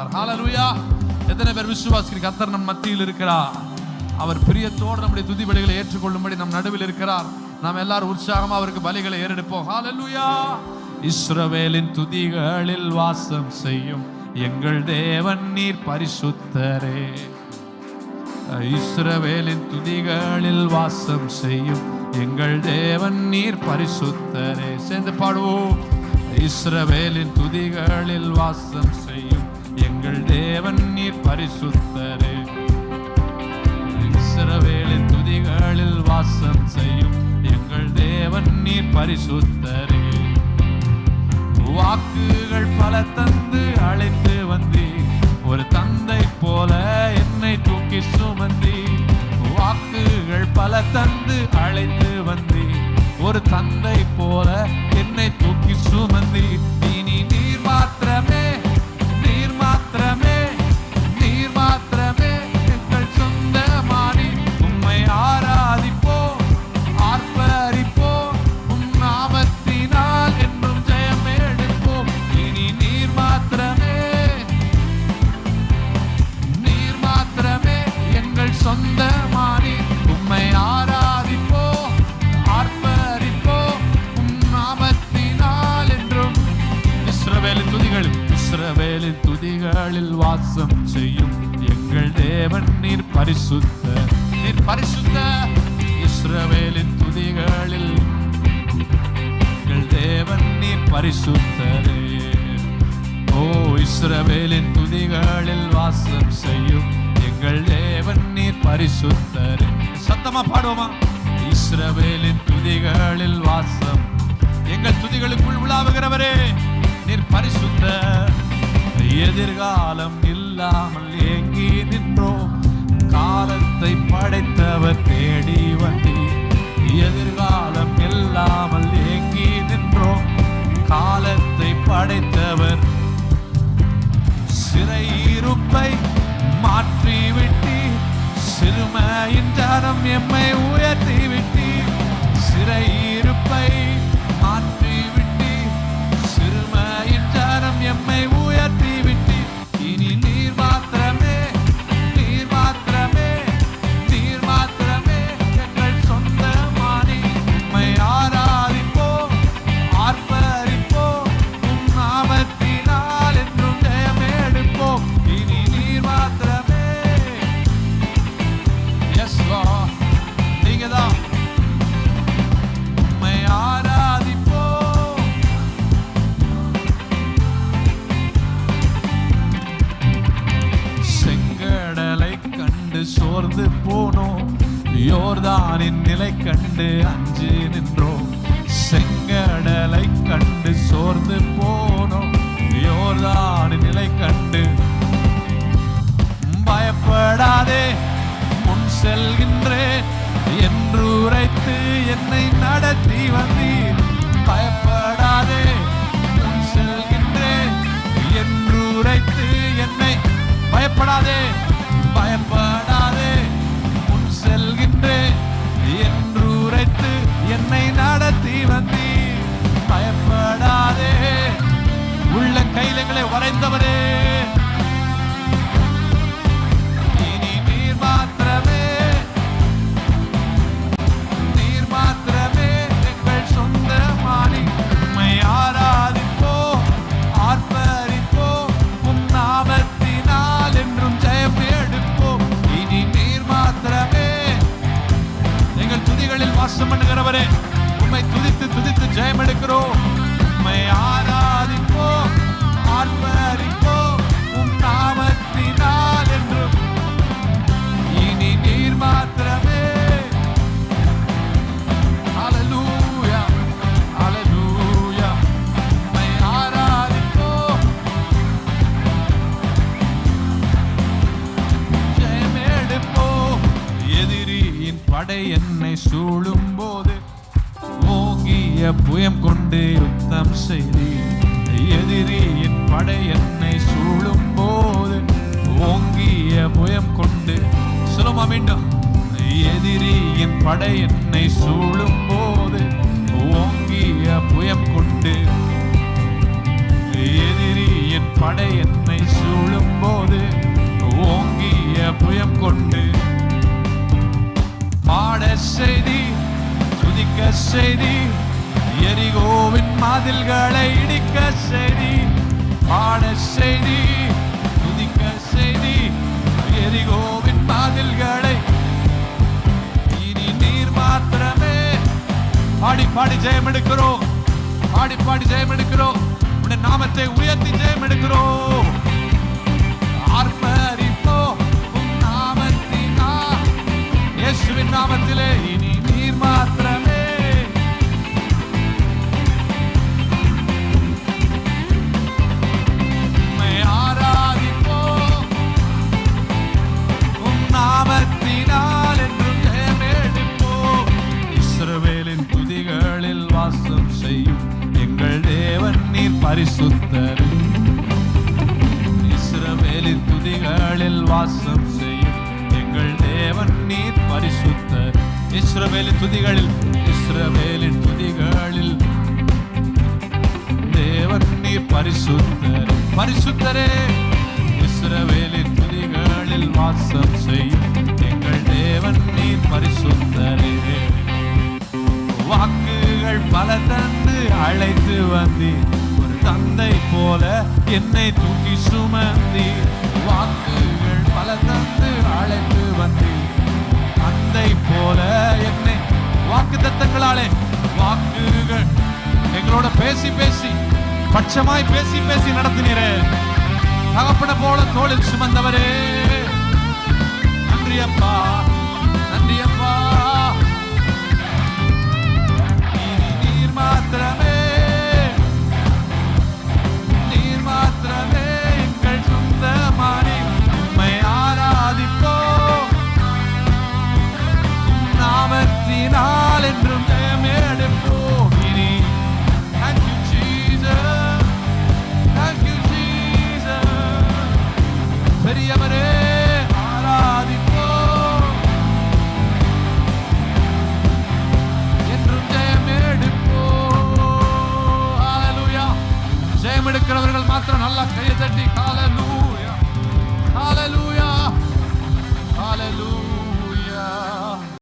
இருக்கிறார். ஹல்லேலூயா. எத்தனை பேர் விசுவாசிக்கிறீங்க? கர்த்தர் நம் மத்தியில் இருக்கிறார். அவர் பிரியத்தோடு நம்முடைய துதிபலிகளை ஏற்றுக்கொள்ளும்படி நம் நடுவில் இருக்கிறார். நாம் எல்லாரும் உற்சாகமா அவருக்கு பலிகளை ஏறெடுப்போம். ஹல்லேலூயா. இஸ்ரவேலின் துதிகளில் வாசம் செய்யும் எங்கள் தேவன் நீர் பரிசுத்தரே. இஸ்ரவேலின் துதிகளில் வாசம் செய்யும் எங்கள் தேவன் நீர் பரிசுத்தரே. சேர்ந்து பாடுவோம். இஸ்ரவேலின் துதிகளில் வாசம் செய்யும் எங்கள் தேவன் நீர் பரிசுத்தரே. இஸ்ரவேலின் துதிகளில் வாசம் செய்யும் எங்கள் தேவன் நீர் பரிசுத்தரே. வாக்குகள் பல தந்து அழைத்து வந்தி, ஒரு தந்தை போல என்னை தூக்கி சுமந்தி. வாக்குகள் பல தந்து அழைத்து வந்தி, ஒரு தந்தை போல என்னை தூக்கி சுமந்தி. இனி நீர் மாத்திரமே, நீர் மாத்திரமே, நீர் மாத்திரமே எங்கள் சொந்தமானி. உம்மை ஆராதிப்போம், ஆர்ப்பரிப்போம், உம் நாமத்தினால் என்றும் ஜெயம் எடுப்போம். இனி நீர் மாத்திரமே, நீர் மாத்திரமே எங்கள் சொந்தமானி. உம்மை ஆராதிப்போம், ஆர்ப்பரிப்போம், உம் நாமத்தினால் என்றும். இஸ்ரவேலின் துதிகளில், இஸ்ரவேலின் துதிகளில் வாசம் செய்யும் எங்கள் தேவன் நீர் பரிசுத்த, நீர் பரிசுத்த. இஸ்ரவேலின் துதிகளில் எங்கள் தேவன் நீர் பரிசுத்தரே. ஓ, இஸ்ரவேலின் துதிகளில் வாசம் செய்யும் எங்கள் தேவன் நீர் பரிசுத்தரே. சத்தமா பாடுவோமா? இஸ்ரவேலின் துதிகளில் வாசம், எங்கள் துதிகளுக்குள் உலாவுகிறவரே நீர் பரிசுத்த. எதிர்காலம் இல்லாமல் ஏங்கி நின்றோம், காலத்தை படைத்தவர் தேடி வந்தீர். எதிர்காலம் இல்லாமல் ஏங்கி நின்றோம், காலத்தை படைத்தவர். சிறையிருப்பை மாற்றிவிட்டி, சிறுமையின் ஜனம் எம்மை உயர்த்தி விட்டி. சிறையிருப்பை மாற்றிவிட்டி, சிறுமையின் ஜனம் எம்மை உயர்த்தி விட்டி. இனி நீர் மாத்திரமே, நீர் மாத்திரமே, நீர் மாத்திரமே எங்கள் சொந்தமானி. உம்மை ஆராதிப்போம், ஆர்ப்பரிப்போம், உம் நாமத்தினால் என்றும் ஜெயம் எடுப்போம். இனி நீர் மாத்திரமே. எஸ் லார்ட், நீங்க தான். உம்மை ஆராதிப்போம். செங்கடலை கண்டு சோர்ந்து போனோம், யோர்தானின் நிலை கண்டு அஞ்சு நின்றோம். செங்கடலை கண்டு சோர்ந்து போனோம், யோர்தானின் நிலை கண்டு. பயப்படாதே, முன் செல்கின்றேன் என்று உரைத்து என்னை நடத்தி வந்தீர். பயப்படாதே, முன் செல்கின்றேன் என்று உரைத்து என்னை. பயப்படாதே, பயப்படாதே, முன் செல்கின்றேன் என்று உரைத்து என்னை நடத்தி வந்தீர். பயப்படாதே, உள்ள கைலங்களை வரைந்தவரே. இனி நீர் மாத்திரமே, நீர் மாத்திரமே எங்கள் சொந்தமானி. உம்மை ஆராதிப்போம், ஆர்ப்பரிப்போம், உம் நாமத்தினால் என்றும் ஜெயம் எடுப்போம். இனி நீர் மாத்திரமே. எங்கள் துதிகளில் வாசம் பண்ணுகிறவரே, உம்மை துதித்து துதித்து ஜெயம் எடுக்கிறோம். உம்மை ஆராதிப்போம், ஆர்ப்பரிப்போம், உம் நாமத்தினால் என்றும். இனி நீர் மாத்திரமே. ஹல்லேலூயா, ஹல்லேலூயா. உம்மை ஆராதிப்போம், ஜெயம் எடுப்போம். எதிரியின் படை என்னை சூழும் போது ஓங்கிய புயம் கொண்டு யுத்தம் செய்தீர். எதிரியின் படை என்னை சூழும் போது ஓங்கிய புயம் கொண்டு. சொல்லுமா மீண்டும்? எதிரியின் படை என்னை சூழும் போது ஓங்கிய புயம் கொண்டு. எதிரியின் படை என்னை சூழும் சுயம் கொண்டு பாட செய்தி, துதிக்க செய்தி, எரிகோவின் மதில்களை இடிக்க செய்தி. பாட செய்தி, துதிக்க செய்தி, எரிகோவின் மதில்களை. இனி நீர் மாத்திரமே. பாடி பாடி ஜெயம் எடுக்கிறோம், பாடி பாடி ஜெயம் எடுக்கிறோம். உடைய நாமத்தை உயர்த்தி ஜெயம் எடுக்கிறோம். ஆர்ப்பரிப்போ உன் நாமத்தினா, இயேசுவின் நாமத்திலே. இனி நீர் மாத்திரமே. உம்மை ஆராதிப்போம் உன் நாமத்தினால் என்றும் ஜெயம் எடுப்போம். இஸ்ரவேலின் துதிகளில் வாசம் செய்யும் எங்கள் தேவன் நீர் பரிசுத்தர். இஸ்ரவேலின் துதிகளில் வாசம் செய்யும் எங்கள் தேவன் நீர் பரிசுத்தர். இஸ்ரவேலின் துதிகளில், இஸ்ரவேலின் துதிகளில் தேவன் நீர் பரிசுத்தர். பரிசுத்தரே. இஸ்ரவேலின் துதிகளில் வாசம் செய்யும் எங்கள் தேவன் நீர் பரிசுத்தரே. வாக்குகள் பல தந்து அழைத்து வந்தீர், ஒரு தந்தை போல என்னை தூக்கி சுமந்தீர். வாக்குகள் பல தந்து அழைத்து வந்தீர், தந்தை போல என்னை. வாக்குத்தத்தங்களாலே வாக்குகள் எங்களோட பேசி பேசி, பட்சமாய் பேசி பேசி நடத்தினீரே. தகப்பன போல தோளில் சுமந்தவரே, நன்றி அப்பா, நன்றி அப்பா. மாத்திரமே, நீர் மாத்திரமே எங்கள் சொந்தமானி. உம்மை ஆராதிப்போம் நாமத்தினால் என்றும் ஜெயம் எடுப்போம். இனி thank you Jesus, thank you Jesus. பெரியவரே ஆராதிப்போம் என்றும் ஜெயம் எடுப்போம். ஜெயம் எடுக்கிறவர்கள் மாத்திரம் நல்லா கையை தட்டி ஹalleluya, ஹalleluya, ஹalleluya.